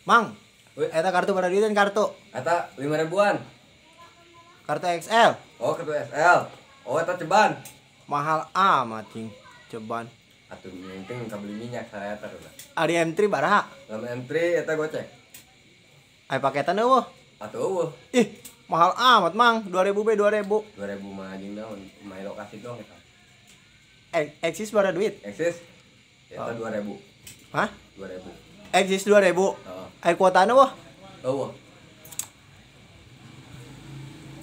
Mang, Wih, eta kartu pada duit kartu. eta 5.000-an. Kartu XL. Oh, kartu SL. Oh, eta ceban. Mahal amat cing. Coban. Atuh penting kabeli minyak saya eta udah. Ari M3 baraha? Lama entry eta gocek. Ai paketan eueuh. Atuh eueuh. Ih, mahal amat, Mang. 2000 be 2000. 2000 mah anjing daun, main lokasi doang eta. Eksis pada duit. Eksis. Eta Oh. 2000. Hah? 2000. Eksis 2000. Heeh. Ai kuotana eueuh. Eueuh.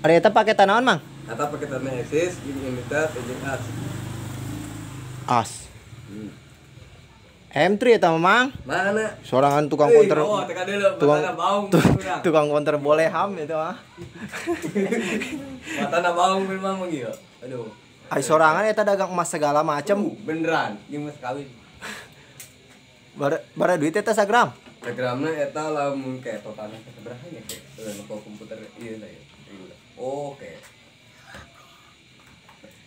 Ari eta paketan naon, Mang? Eta paketannya eksis, ini limited, ini as. As. Hmm. M3 eta mah, Mang. Mana? Sorangan tukang Euy, konter. oh, teka deuleu, Tukang matana baung. tukang konter boleh ham itu mah. Matana baung memang begitu. Aduh. Ai sorangan eta dagang emas segala macem. Beneran, ieu mah kawin. Bara duit eta sagram. Instagramnya eta lamun kayak totalnya seberapa ya kayak komputer iya lah ya. Oke.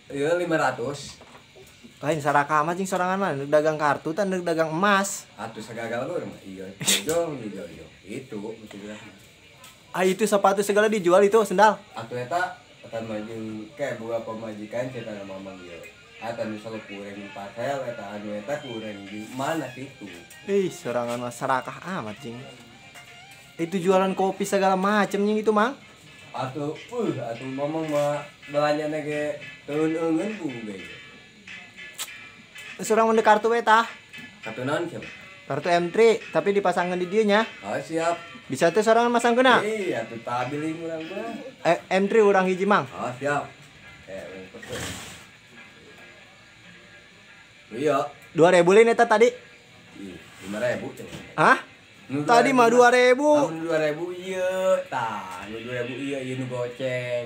Iya 500. Lain saraka mah cing sorangan mah neuk dagang kartu tan neuk dagang emas. Atuh sagagal lu mah iya. Jong iya. Itu mesti bilang. Ah itu sepatu segala dijual itu sendal. Atuh eta akan majing kayak boga pamajikan cerita sama mamang ieu. Eta nu salah kurang di pasel eta anu eta kurang di mana situ. Ih, sorangan mah sarakah amat cing. Itu jualan kopi segala macem nying itu, Mang. Atuh mamang mah belanjana ge teun eungeun bu ge. Sorang mende kartu we tah. Katunan siapa? Kartu M3 tapi dipasangkan di dieu nya. Oh siap. Bisa teh sorangan masangkeuna. Iya, atuh tabili urang mah. M3 urang hiji, Mang. Oh siap. Iya. 2000 lin eta tadi. 5.000 teh. Hah? Tadi mah 2000. Nu 2000 ieu, tah, nu 2000 ieu nu goceng.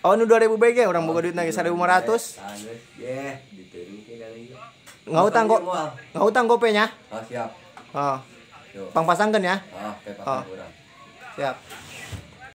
Oh, nu 2000 BG urang boga duit ge 1500. Tah geus ye, diteuing ke kali. Ngautang kok. Ngautang gopenya. Oh siap. Oh. Yo. Pang pasangkeun ya. Ah, teh Oh. urang. Siap.